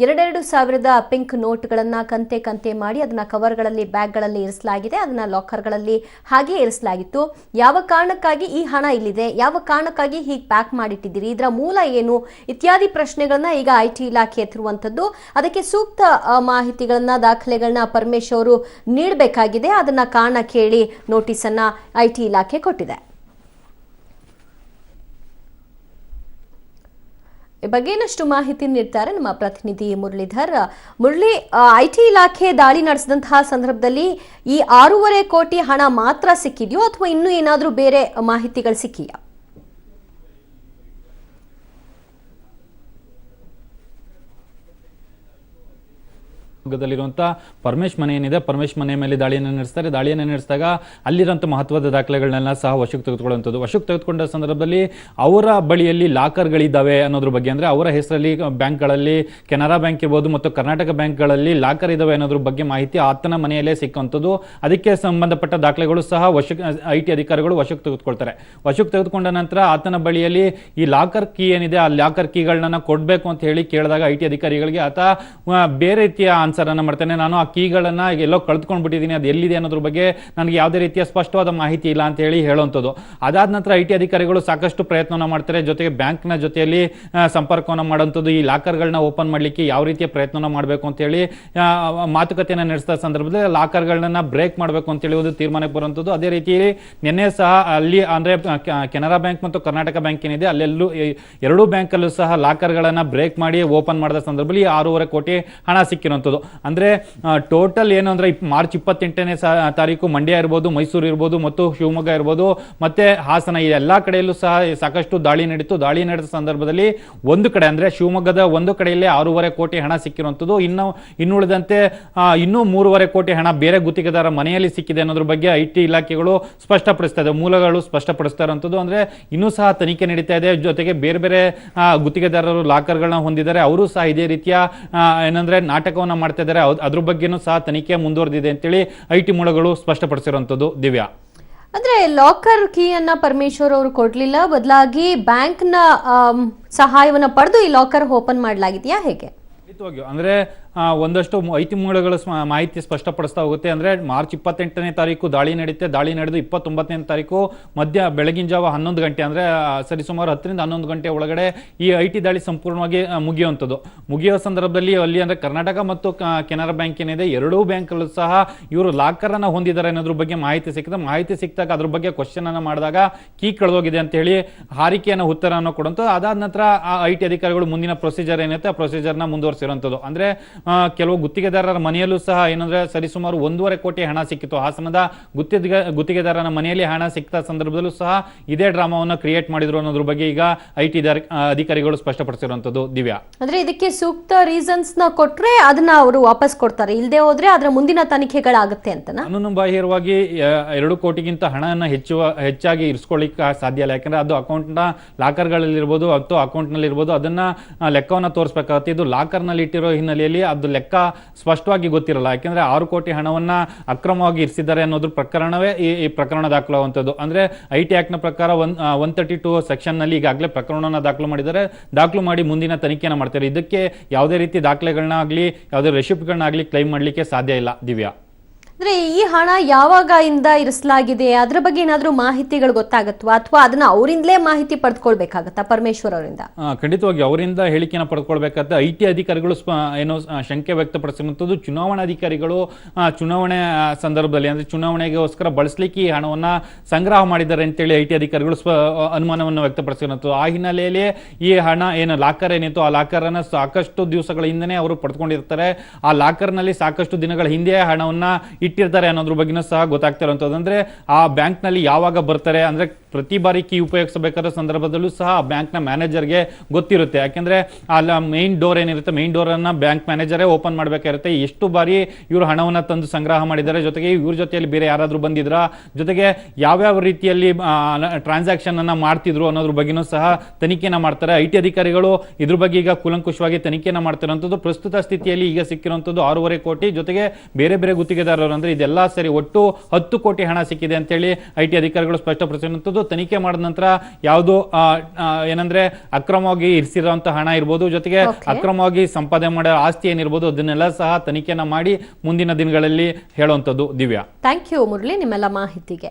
2,000 ಪಿಂಕ್ ನೋಟ್ಗಳನ್ನ ಕಂತೆ ಮಾಡಿ ಅದನ್ನ ಕವರ್ಗಳಲ್ಲಿ ಬ್ಯಾಗ್ಗಳಲ್ಲಿ ಇರಿಸಲಾಗಿದೆ. ಅದನ್ನ ಲಾಕರ್ಗಳಲ್ಲಿ ಹಾಗೆ ಇರಿಸಲಾಗಿತ್ತು. ಯಾವ ಕಾರಣಕ್ಕಾಗಿ ಈ ಹಣ ಇಲ್ಲಿದೆ, ಯಾವ ಕಾರಣಕ್ಕಾಗಿ ಹೀಗೆ ಪ್ಯಾಕ್ ಮಾಡಿಟ್ಟಿದ್ದೀರಿ, ಇದರ ಮೂಲ ಏನು ಇತ್ಯಾದಿ ಪ್ರಶ್ನೆಗಳನ್ನ ಈಗ IT ಇಲಾಖೆ ಎತ್ತಿರುವಂಥದ್ದು. ಅದಕ್ಕೆ ಸೂಕ್ತ ಮಾಹಿತಿಗಳನ್ನ, ದಾಖಲೆಗಳನ್ನ ಪರಮೇಶ್ ಅವರು ನೀಡಬೇಕಾಗಿದೆ. ಅದನ್ನ ಕಾರಣ ಕೇಳಿ ನೋಟಿಸ್ ಅನ್ನ IT ಇಲಾಖೆ ಕೊಟ್ಟಿದೆ. ಈ ಬಗ್ಗೆ ಇನ್ನಷ್ಟು ಮಾಹಿತಿ ನೀಡ್ತಾರೆ ನಮ್ಮ ಪ್ರತಿನಿಧಿ ಮುರಳೀಧರ್. ಮುರಳಿ, IT ಇಲಾಖೆ ದಾಳಿ ನಡೆಸಿದಂತಹ ಸಂದರ್ಭದಲ್ಲಿ ಈ 6.5 ಕೋಟಿ ಹಣ ಮಾತ್ರ ಸಿಕ್ಕಿದೆಯೋ ಅಥವಾ ಇನ್ನೂ ಏನಾದರೂ ಬೇರೆ ಮಾಹಿತಿಗಳು ಸಿಕ್ಕಿಯಾ? ಲ್ಲಿರುವಂತಹ ಪರಮೇಶ್ ಮನೆ ಏನಿದೆ, ಪರಮೇಶ್ ಮನೆ ಮೇಲೆ ದಾಳಿಯನ್ನು ನಡೆಸಿದಾಗ ಅಲ್ಲಿರುವಂತಹ ಮಹತ್ವದ ದಾಖಲೆಗಳನ್ನೆಲ್ಲ ಸಹ ವಶಕ್ಕೆ ತೆಗೆದುಕೊಳ್ಳುವಂಥದ್ದು. ವಶಕ್ಕೆ ತೆಗೆದುಕೊಂಡ ಸಂದರ್ಭದಲ್ಲಿ ಅವರ ಬಳಿಯಲ್ಲಿ ಲಾಕರ್ಗಳಿದ್ದಾವೆ ಅನ್ನೋದ್ರ ಬಗ್ಗೆ, ಅಂದ್ರೆ ಅವರ ಹೆಸರಲ್ಲಿ ಬ್ಯಾಂಕ್ಗಳಲ್ಲಿ ಕೆನರಾ ಬ್ಯಾಂಕ್ ಇರ್ಬೋದು ಮತ್ತು ಕರ್ನಾಟಕ ಬ್ಯಾಂಕ್ಗಳಲ್ಲಿ ಲಾಕರ್ ಇದಾವೆ ಅನ್ನೋದ್ರ ಬಗ್ಗೆ ಮಾಹಿತಿ ಆತನ ಮನೆಯಲ್ಲೇ ಸಿಕ್ಕುವಂಥದ್ದು. ಅದಕ್ಕೆ ಸಂಬಂಧಪಟ್ಟ ದಾಖಲೆಗಳು ಸಹ IT ಅಧಿಕಾರಿಗಳು ವಶಕ್ಕೆ ತೆಗೆದುಕೊಳ್ತಾರೆ. ವಶಕ್ಕೆ ತೆಗೆದುಕೊಂಡ ನಂತರ ಆತನ ಬಳಿಯಲ್ಲಿ ಈ ಲಾಕರ್ ಕೀ ಏನಿದೆ, ಆ ಲಾಕರ್ ಕೀಗಳನ್ನ ಕೊಡಬೇಕು ಅಂತ ಹೇಳಿ ಕೇಳಿದಾಗ IT ಅಧಿಕಾರಿಗಳಿಗೆ ಆತ ಬೇರೆ ರೀತಿಯ ಆನ್ಸರ್ ಅನ್ನ ಮಾಡ್ತಾನೆ. ನಾನು ಆ ಕೀಗಳನ್ನ ಎಲ್ಲೋ ಕಳೆದುಕೊಂಡ್ಬಿಟ್ಟಿದ್ದೀನಿ, ಅದು ಎಲ್ಲಿದೆ ಅನ್ನೋದ್ರ ಬಗ್ಗೆ ನನಗೆ ಯಾವುದೇ ರೀತಿಯ ಸ್ಪಷ್ಟವಾದ ಮಾಹಿತಿ ಇಲ್ಲ ಅಂತ ಹೇಳಿ ಹೇಳುವಂಥದ್ದು. ಅದಾದ ನಂತರ IT ಅಧಿಕಾರಿಗಳು ಸಾಕಷ್ಟು ಪ್ರಯತ್ನವನ್ನ ಮಾಡ್ತಾರೆ. ಜೊತೆಗೆ ಬ್ಯಾಂಕ್ನ ಜೊತೆಯಲ್ಲಿ ಸಂಪರ್ಕವನ್ನು ಮಾಡುವಂಥದ್ದು, ಈ ಲಾಕರ್ಗಳನ್ನ ಓಪನ್ ಮಾಡಲಿಕ್ಕೆ ಯಾವ ರೀತಿಯ ಪ್ರಯತ್ನ ಮಾಡಬೇಕು ಅಂತ ಹೇಳಿ ಮಾತುಕತೆಯನ್ನು ನಡೆಸಿದ ಸಂದರ್ಭದಲ್ಲಿ ಲಾಕರ್ಗಳನ್ನ ಬ್ರೇಕ್ ಮಾಡಬೇಕು ಅಂತ ಹೇಳಿ ಒಂದು ತೀರ್ಮಾನಕ್ಕೆ ಬರುವಂಥದ್ದು. ಅದೇ ರೀತಿಯಲ್ಲಿ ನಿನ್ನೆ ಸಹ ಅಲ್ಲಿ ಅಂದ್ರೆ ಕೆನರಾ ಬ್ಯಾಂಕ್ ಮತ್ತು ಕರ್ನಾಟಕ ಬ್ಯಾಂಕ್ ಏನಿದೆ ಅಲ್ಲೆಲ್ಲೂ ಎರಡೂ ಬ್ಯಾಂಕಲ್ಲೂ ಸಹ ಲಾಕರ್ಗಳನ್ನ ಬ್ರೇಕ್ ಮಾಡಿ ಓಪನ್ ಮಾಡಿದ ಸಂದರ್ಭದಲ್ಲಿ 6.5 ಕೋಟಿ ಹಣ ಸಿಕ್ಕಿರುವಂಥದ್ದು. ಅಂದ್ರೆ ಟೋಟಲ್ ಏನು ಅಂದ್ರೆ ಮಾರ್ಚ್ 28ನೇ ತಾರೀಕು ಮಂಡ್ಯ ಇರ್ಬೋದು, ಮೈಸೂರು ಇರ್ಬೋದು ಮತ್ತು ಶಿವಮೊಗ್ಗ ಇರ್ಬೋದು ಮತ್ತೆ ಹಾಸನ, ಈ ಎಲ್ಲಾ ಕಡೆಯಲ್ಲೂ ಸಹ ಸಾಕಷ್ಟು ದಾಳಿ ನಡೀತು. ದಾಳಿ ನಡೆದ ಸಂದರ್ಭದಲ್ಲಿ ಒಂದು ಕಡೆ ಅಂದ್ರೆ ಶಿವಮೊಗ್ಗದ ಒಂದು ಕಡೆಯಲ್ಲಿ 6.5 ಕೋಟಿ ಹಣ ಸಿಕ್ಕಿರುವಂಥದ್ದು. ಇನ್ನುಳಿದಂತೆ ಇನ್ನೂ 3.5 ಕೋಟಿ ಹಣ ಬೇರೆ ಗುತ್ತಿಗೆದಾರ ಮನೆಯಲ್ಲಿ ಸಿಕ್ಕಿದೆ ಅನ್ನೋದ್ರ ಬಗ್ಗೆ IT ಇಲಾಖೆಗಳು ಸ್ಪಷ್ಟಪಡಿಸ್ತಾ ಇದೆ, ಮೂಲಗಳು ಸ್ಪಷ್ಟಪಡಿಸ್ತಾ ಇರುವಂಥದ್ದು. ಅಂದ್ರೆ ಇನ್ನೂ ಸಹ ತನಿಖೆ ನಡೀತಾ ಇದೆ. ಜೊತೆಗೆ ಬೇರೆ ಬೇರೆ ಗುತ್ತಿಗೆದಾರರು ಲಾಕರ್ಗಳನ್ನ ಹೊಂದಿದ್ದಾರೆ, ಅವರು ಸಹ ಇದೇ ರೀತಿಯ ಏನಂದ್ರೆ ನಾಟಕವನ್ನ ಮಾಡ್ತಾ ಇದ್ದಾರೆ. ಅದ್ರ ಬಗ್ಗೆನೂ ಸಹ ತನಿಖೆ ಮುಂದುವರೆದಿದೆ ಅಂತೇಳಿ IT ಮೂಲಗಳು ಸ್ಪಷ್ಟಪಡಿಸಿರುವಂಥದ್ದು. ದಿವ್ಯಾ, ಅಂದ್ರೆ ಲಾಕರ್ ಕೀಯನ್ನ ಪರಮೇಶ್ವರ್ ಅವರು ಕೊಡ್ಲಿಲ್ಲ, ಬದಲಾಗಿ ಬ್ಯಾಂಕ್ನ ಸಹಾಯವನ್ನ ಪಡೆದು ಈ ಲಾಕರ್ ಓಪನ್ ಮಾಡಲಾಗಿದೆಯಾ, ಹೇಗೆ? ಅಂದ್ರೆ ಒಂದಷ್ಟು IT ಮೂಲಗಳು ಮಾಹಿತಿ ಸ್ಪಷ್ಟಪಡಿಸ್ತಾ ಹೋಗುತ್ತೆ. ಅಂದ್ರೆ ಮಾರ್ಚ್ 28ನೇ ತಾರೀಕು ದಾಳಿ ನಡೆಯುತ್ತೆ. ದಾಳಿ ನಡೆದು 29ನೇ ತಾರೀಕು ಬೆಳಗಿನ ಜಾವ 11 ಗಂಟೆ ಅಂದ್ರೆ ಸರಿಸುಮಾರು 10 ರಿಂದ 11 ಗಂಟೆ ಒಳಗಡೆ ಈ IT ದಾಳಿ ಸಂಪೂರ್ಣವಾಗಿ ಮುಗಿಯುವಂಥದ್ದು. ಮುಗಿಯುವ ಸಂದರ್ಭದಲ್ಲಿ ಅಲ್ಲಿ ಅಂದ್ರೆ ಕರ್ನಾಟಕ ಮತ್ತು ಕೆನರಾ ಬ್ಯಾಂಕ್ ಏನಿದೆ, ಎರಡೂ ಬ್ಯಾಂಕ್ಗಳು ಸಹ ಇವರು ಲಾಕರ್ ಅನ್ನ ಹೊಂದಿದ್ದಾರೆ ಅನ್ನೋದ್ರ ಬಗ್ಗೆ ಮಾಹಿತಿ ಸಿಕ್ಕಿದೆ. ಮಾಹಿತಿ ಸಿಕ್ಕಿದಾಗ ಅದ್ರ ಬಗ್ಗೆ ಕ್ವಶನ್ ಅನ್ನ ಮಾಡಿದಾಗ ಕೀ ಕಳೆದೋಗಿದೆ ಅಂತ ಹೇಳಿ ಹಾರಿಕೆಯನ್ನು ಉತ್ತರವನ್ನು ಕೊಡುವಂಥದ್ದು. ಅದಾದ ನಂತರ IT ಅಧಿಕಾರಿಗಳು ಮುಂದಿನ ಪ್ರೊಸೀಜರ್ ಏನಿರುತ್ತೆ ಆ ಪ್ರೊಸೀಜರ್ನ ಮುಂದುವರಿಸಿರುವಂಥದ್ದು. ಅಂದ್ರೆ ಕೆಲವು ಗುತ್ತಿಗೆದಾರರ ಮನೆಯಲ್ಲೂ ಸಹ ಏನಂದ್ರೆ ಸರಿಸುಮಾರು 1.5 ಕೋಟಿ ಹಣ ಸಿಕ್ಕಿತ್ತು. ಹಾಸನದ ಗುತ್ತಿಗೆದಾರನ ಮನೆಯಲ್ಲಿ ಹಣ ಸಿಕ್ಕಿದ ಸಂದರ್ಭದಲ್ಲೂ ಸಹ ಇದೇ ಡ್ರಾಮಾವನ್ನು ಕ್ರಿಯೇಟ್ ಮಾಡಿದ್ರು ಅನ್ನೋದ್ರ ಬಗ್ಗೆ ಈಗ IT ಅಧಿಕಾರಿಗಳು ಸ್ಪಷ್ಟಪಡಿಸಿರುವಂತದ್ದು. ದಿವ್ಯಾ, ಅಂದ್ರೆ ಇದಕ್ಕೆ ಸೂಕ್ತ ರೀಸನ್ಸ್ ನ ಕೊಟ್ರೆ ಅದನ್ನ ಅವರು ವಾಪಸ್ ಕೊಡ್ತಾರೆ, ಇಲ್ಲದೆ ಹೋದ್ರೆ ಅದರ ಮುಂದಿನ ತನಿಖೆಗಳಾಗುತ್ತೆ ಅಂತ ಕಾನೂನು ಬಾಹಿರವಾಗಿ 2 ಕೋಟಿಗಿಂತ ಹಣವನ್ನು ಹೆಚ್ಚಾಗಿ ಇರಿಸ್ಕೊಳ್ಳಿಕ್ಕೆ ಸಾಧ್ಯ ಇಲ್ಲ. ಯಾಕಂದ್ರೆ ಅದು ಅಕೌಂಟ್ ನ ಲಾಕರ್ಗಳಲ್ಲಿ ಇರ್ಬೋದು ಅಥವಾ ಅಕೌಂಟ್ ನಲ್ಲಿ ಇರ್ಬೋದು, ಅದನ್ನ ಲೆಕ್ಕವನ್ನ ತೋರಿಸಬೇಕಾಗುತ್ತೆ. ಇದು ಲಾಕರ್ ನಲ್ಲಿ ಇಟ್ಟಿರೋ ಹಿನ್ನೆಲೆಯಲ್ಲಿ ಅದು ಲೆಕ್ಕ ಸ್ಪಷ್ಟವಾಗಿ ಗೊತ್ತಿರಲ್ಲ. ಯಾಕೆಂದ್ರೆ 6 ಕೋಟಿ ಹಣವನ್ನ ಅಕ್ರಮವಾಗಿ ಇರಿಸಿದ್ದಾರೆ ಅನ್ನೋದ್ರ ಪ್ರಕರಣವೇ ಈ ಪ್ರಕರಣ ದಾಖಲಾಗುವಂಥದ್ದು. ಅಂದ್ರೆ IT ಆಕ್ಟ್ ನ ಪ್ರಕಾರ 132 ಸೆಕ್ಷನ್ ನಲ್ಲಿ ಈಗಾಗಲೇ ಪ್ರಕರಣವನ್ನ ದಾಖಲು ಮಾಡಿ ಮುಂದಿನ ತನಿಖೆಯನ್ನು ಮಾಡ್ತಾರೆ. ಇದಕ್ಕೆ ಯಾವುದೇ ರೀತಿ ದಾಖಲೆಗಳನ್ನಾಗ್ಲಿ ಯಾವುದೇ ರೆಸಿಪ್ಟ್ಗಳನ್ನಾಗ್ಲಿ ಕ್ಲೈಮ್ ಮಾಡಲಿಕ್ಕೆ ಸಾಧ್ಯ ಇಲ್ಲ. ದಿವ್ಯಾ, ಅಂದ್ರೆ ಈ ಹಣ ಯಾವಾಗ ಇಂದ ಇರಿಸಲಾಗಿದೆ ಅದರ ಬಗ್ಗೆ ಏನಾದ್ರೂ ಮಾಹಿತಿಗಳು ಗೊತ್ತಾಗತ್ವಾ ಅಥವಾ ಅದನ್ನ ಅವರಿಂದಲೇ ಮಾಹಿತಿ ಪಡೆದುಕೊಳ್ಬೇಕಾಗತ್ತಾ ಪರಮೇಶ್ವರ್ ಅವರಿಂದ? ಖಂಡಿತವಾಗಿ ಅವರಿಂದ ಹೇಳಿಕೆಯನ್ನು ಪಡೆದುಕೊಳ್ಬೇಕಾಗುತ್ತೆ. IT ಅಧಿಕಾರಿಗಳು ಏನೋ ಶಂಕೆ ವ್ಯಕ್ತಪಡಿಸಿರುವಂಥದ್ದು, ಚುನಾವಣಾಧಿಕಾರಿಗಳು ಚುನಾವಣೆ ಸಂದರ್ಭದಲ್ಲಿ ಅಂದ್ರೆ ಚುನಾವಣೆಗೋಸ್ಕರ ಬಳಸಲಿಕ್ಕೆ ಈ ಹಣವನ್ನ ಸಂಗ್ರಹ ಮಾಡಿದ್ದಾರೆ ಅಂತೇಳಿ IT ಅಧಿಕಾರಿಗಳು ಅನುಮಾನವನ್ನು ವ್ಯಕ್ತಪಡಿಸಿರುವಂಥದ್ದು. ಆ ಹಿನ್ನೆಲೆಯಲ್ಲಿ ಈ ಹಣ ಏನು ಲಾಕರ್ ಏನಿತ್ತು ಆ ಲಾಕರ್ ಅನ್ನ ಸಾಕಷ್ಟು ದಿವಸಗಳ ಹಿಂದೆನೆ ಅವರು ಪಡೆದುಕೊಂಡಿರ್ತಾರೆ. ಆ ಲಾಕರ್ ನಲ್ಲಿ ಸಾಕಷ್ಟು ದಿನಗಳ ಹಿಂದೆ ಹಣವನ್ನ ಇಟ್ಟಿರ್ತಾರೆ ಅನ್ನೋದ್ರ ಬಗ್ಗೆನೂ ಸಹ ಗೊತ್ತಾಗ್ತಾ ಇರುವಂಥದ್ದು. ಅಂದ್ರೆ ಆ ಬ್ಯಾಂಕ್ ನಲ್ಲಿ ಯಾವಾಗ ಬರ್ತಾರೆ ಅಂದ್ರೆ ಪ್ರತಿ ಬಾರಿ ಕೀ ಉಪಯೋಗಿಸಬೇಕಾದ ಸಂದರ್ಭದಲ್ಲೂ ಸಹ ಬ್ಯಾಂಕ್ ನ ಮ್ಯಾನೇಜರ್ಗೆ ಗೊತ್ತಿರುತ್ತೆ. ಯಾಕೆಂದ್ರೆ ಅಲ್ಲ ಮೇನ್ ಡೋರ್ ಏನಿರುತ್ತೆ, ಮೇನ್ ಡೋರ್ ಅನ್ನ ಬ್ಯಾಂಕ್ ಮ್ಯಾನೇಜರೇ ಓಪನ್ ಮಾಡಬೇಕಾಗಿರುತ್ತೆ. ಎಷ್ಟು ಬಾರಿ ಇವರು ಹಣವನ್ನ ತಂದು ಸಂಗ್ರಹ ಮಾಡಿದ್ದಾರೆ, ಜೊತೆಗೆ ಇವ್ರ ಜೊತೆಯಲ್ಲಿ ಬೇರೆ ಯಾರಾದ್ರೂ ಬಂದಿದ್ರ, ಜೊತೆಗೆ ಯಾವ್ಯಾವ ರೀತಿಯಲ್ಲಿ ಟ್ರಾನ್ಸಾಕ್ಷನ್ ಅನ್ನ ಮಾಡ್ತಿದ್ರು ಅನ್ನೋದ್ರ ಬಗ್ಗೆನೂ ಸಹ ತನಿಖೆನ ಮಾಡ್ತಾರೆ. IT ಅಧಿಕಾರಿಗಳು ಇದ್ರ ಬಗ್ಗೆ ಈಗ ಕೂಲಂಕುಷವಾಗಿ ತನಿಖೆನ ಮಾಡ್ತಿರುವಂಥದ್ದು. ಪ್ರಸ್ತುತ ಸ್ಥಿತಿಯಲ್ಲಿ ಈಗ ಸಿಕ್ಕಿರುವಂಥದ್ದು 6.5 ಕೋಟಿ, ಜೊತೆಗೆ ಬೇರೆ ಬೇರೆ ಗುತ್ತಿಗೆದಾರರು ಅಂದ್ರೆ ಇದೆಲ್ಲ ಸೇರಿ ಒಟ್ಟು 10 ಕೋಟಿ ಹಣ ಸಿಕ್ಕಿದೆ ಅಂತೇಳಿ IT ಅಧಿಕಾರಿಗಳು ಸ್ಪಷ್ಟಪಡಿಸಿರುವಂಥದ್ದು. ತನಿಖೆ ಮಾಡಿದ ನಂತರ ಯಾವುದೋ ಏನಂದ್ರೆ ಅಕ್ರಮವಾಗಿ ಇರಿಸಿರುವಂತಹ ಹಣ ಇರ್ಬೋದು, ಜೊತೆಗೆ ಅಕ್ರಮವಾಗಿ ಸಂಪಾದನೆ ಮಾಡೋ ಆಸ್ತಿ ಏನಿರ್ಬೋದು ಅದನ್ನೆಲ್ಲ ಸಹ ತನಿಖೆನ ಮಾಡಿ ಮುಂದಿನ ದಿನಗಳಲ್ಲಿ ಹೇಳುವಂಥದ್ದು. ದಿವ್ಯಾ, ಥ್ಯಾಂಕ್ ಯು ಮುರಳಿ ನಿಮ್ಮೆಲ್ಲ ಮಾಹಿತಿಗೆ.